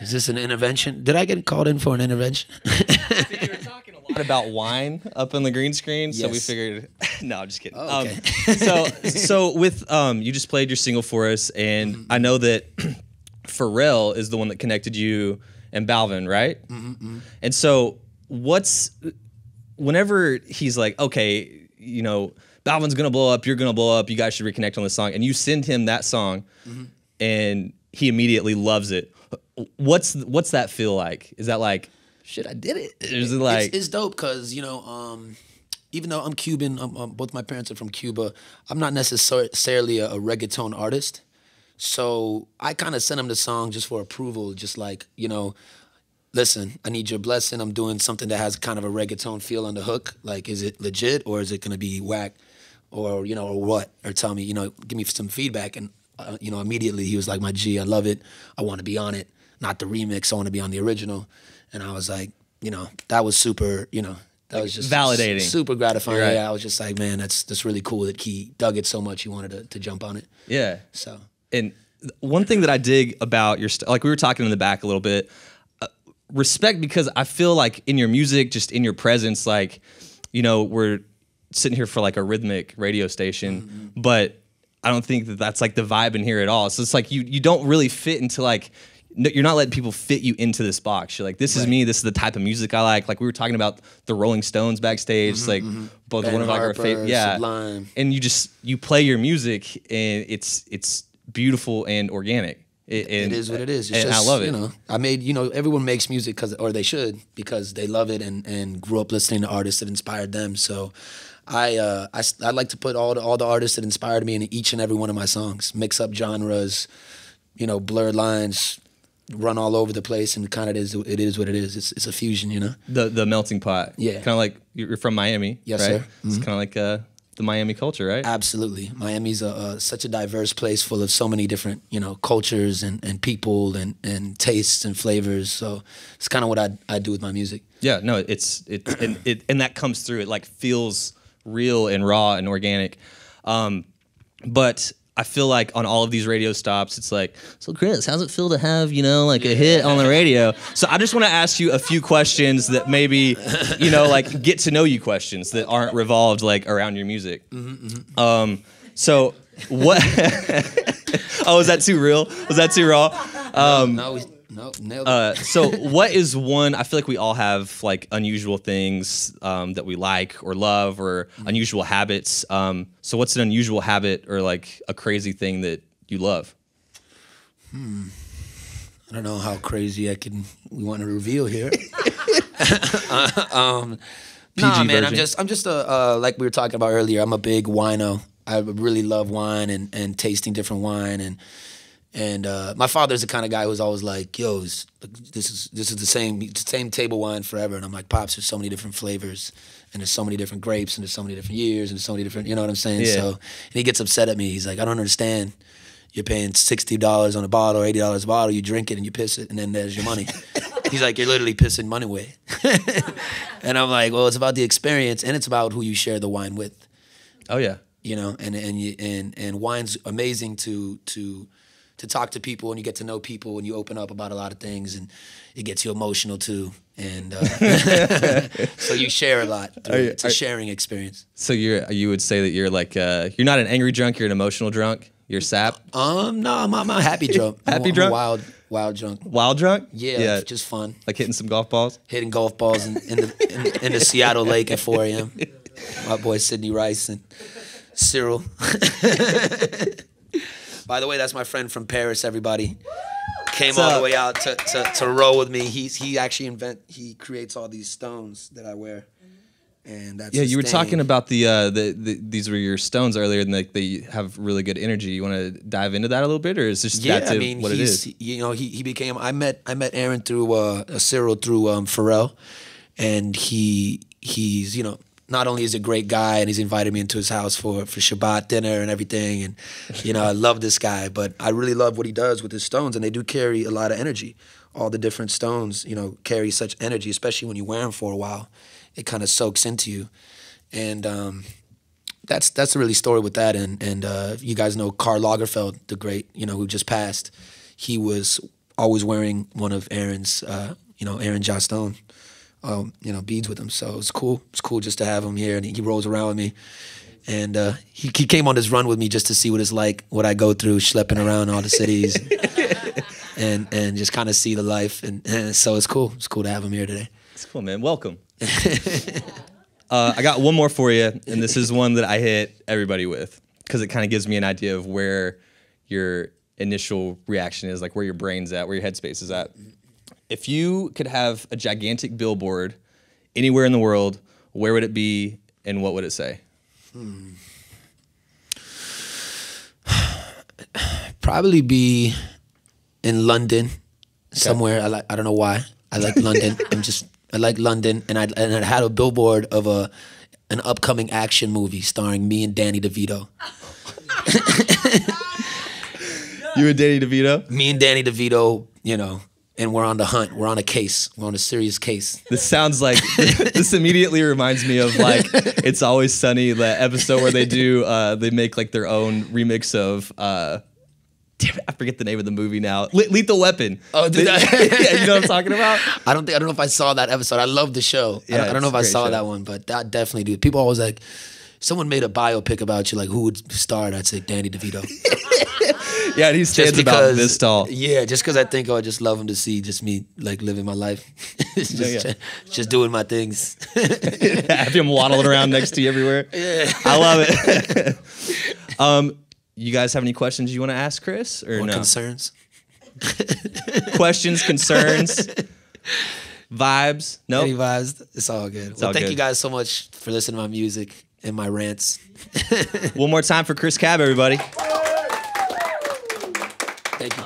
Is this an intervention? Did I get called in for an intervention? You were talking a lot about wine up on the green screen, so we Yes. figured. No, I'm just kidding. Oh, okay. So with you just played your single for us, and I know that Pharrell is the one that connected you and Balvin, right? And so whenever he's like, okay, you know, Balvin's gonna blow up, you're gonna blow up, you guys should reconnect on this song, and you send him that song, and he immediately loves it. What's that feel like? Is that like, shit, I did it? Or is it like it's dope because, you know, even though I'm Cuban, both my parents are from Cuba, I'm not necessarily a reggaeton artist. So I kind of sent him the song just for approval, just like, you know, listen, I need your blessing. I'm doing something that has kind of a reggaeton feel on the hook. Like, is it legit or is it going to be whack or, you know, or what? Or tell me, you know, give me some feedback. And, you know, immediately he was like, my G, I love it. I want to be on it. Not the remix. I want to be on the original. And I was like, you know, that was super, you know, that was just validating, super gratifying. Right. Yeah, I was just like, man, that's really cool that he dug it so much he wanted to jump on it. Yeah. So. And one thing that I dig about your like we were talking in the back a little bit, respect, because I feel like in your music, just in your presence, like, you know, we're sitting here for like a rhythmic radio station, but I don't think that that's like the vibe in here at all. So it's like you don't really fit into like, you're not letting people fit you into this box. You're like, this is me. This is the type of music I like. Like we were talking about the Rolling Stones backstage, like both Ben one of our Harper, favorite, yeah. Sublime. And you play your music, and it's beautiful and organic. It is what it is. It's and just, I love it. You know, you know, everyone makes music or they should, because they love it and grew up listening to artists that inspired them. So I like to put all the artists that inspired me in each and every one of my songs, mix up genres, you know, blurred lines, run all over the place, and kind of it is what it is. It's a fusion, you know. The melting pot. Yeah. Kind of like you're from Miami. Yes, right? sir. It's kind of like the Miami culture, right? Absolutely. Miami's such a diverse place full of so many different, you know, cultures and people and tastes and flavors. So it's kind of what I do with my music. Yeah, no, and that comes through. It like feels real and raw and organic. But I feel like on all of these radio stops, it's like, so Cris, how's it feel to have, you know, like a hit on the radio? So I just want to ask you a few questions that maybe, you know, like get to know you questions that aren't revolved like around your music. So what? Oh, was that too real? Was that too raw? No, nailed it. So what is one, I feel like we all have like unusual things that we like or love, or unusual habits. So what's an unusual habit or like a crazy thing that you love? I don't know how crazy we want to reveal here. Nah, man, version. I'm just like we were talking about earlier, I'm a big wino. I really love wine and tasting different wine, and my father's the kind of guy who's always like, yo, this is the same table wine forever. And I'm like, Pops, there's so many different flavors, and there's so many different grapes, and there's so many different years, and there's so many different, you know what I'm saying? Yeah. So, and he gets upset at me. He's like, I don't understand. You're paying $60 on a bottle, $80 a bottle, you drink it and you piss it, and then there's your money. He's like, you're literally pissing money away. And I'm like, well, it's about the experience, and it's about who you share the wine with. Oh yeah. You know, and wine's amazing to talk to people, and you get to know people, and you open up about a lot of things, and it gets you emotional too. And so you share a lot. It's a sharing experience. So you would say that you're like you're not an angry drunk, you're an emotional drunk. You're sap. No, I'm a happy drunk. Happy I'm drunk? A wild drunk. Wild drunk? Yeah. Like, just fun. Like hitting some golf balls. Hitting golf balls in the Seattle Lake at 4 a.m. My boy Sidney Rice and Cyril. By the way, that's my friend from Paris. Everybody came all the way out to roll with me. He actually he creates all these stones that I wear, and that's you were thing. talking about these were your stones earlier, and like they have really good energy. You want to dive into that a little bit, or is this what it is? You know, he became. I met Aaron through Cyril through Pharrell, and he's you know. Not only is he a great guy, and he's invited me into his house for Shabbat dinner and everything, and you know I love this guy, but I really love what he does with his stones, and they do carry a lot of energy. All the different stones, you know, carry such energy, especially when you wear them for a while. It kind of soaks into you, and that's the really story with that. And you guys know Karl Lagerfeld, the great, you know, who just passed. He was always wearing one of Aaron's, Aaron Josh Stone, beads with him. So it's cool. It's cool just to have him here, and he rolls around with me. And he came on this run with me just to see what it's like, what I go through, schlepping around all the cities, and just kind of see the life. And so it's cool. It's cool to have him here today. It's cool, man. Welcome. I got one more for you, and this is one that I hit everybody with because it kind of gives me an idea of where your initial reaction is, like where your brain's at, where your headspace is at. If you could have a gigantic billboard anywhere in the world, where would it be and what would it say? Probably be in London, somewhere. I don't know why. I like London. I like London, and I had a billboard of an upcoming action movie starring me and Danny DeVito. You and Danny DeVito? Me and Danny DeVito, and we're on the hunt. We're on a case. We're on a serious case. This sounds like, this immediately reminds me of like It's Always Sunny, the episode where they make like their own remix of, damn it, I forget the name of the movie now. Lethal Weapon. Oh, dude, yeah, you know what I'm talking about? I don't know if I saw that episode. I love the show. Yeah, I don't know if I saw show. that one, but that definitely, dude. People always like, someone made a biopic about you, like who would star it? I'd say Danny DeVito. Yeah, and he stands about this tall. Yeah, just because I think I would just love him to see just me like living my life. Just doing my things. Have him waddling around next to you everywhere. Yeah. I love it. You guys have any questions you want to ask Chris or no? Concerns? Questions, concerns, vibes? No? Any vibes? It's all good. Thank good. you guys so much for listening to my music and my rants. One more time for Cris Cab, everybody. Thank you.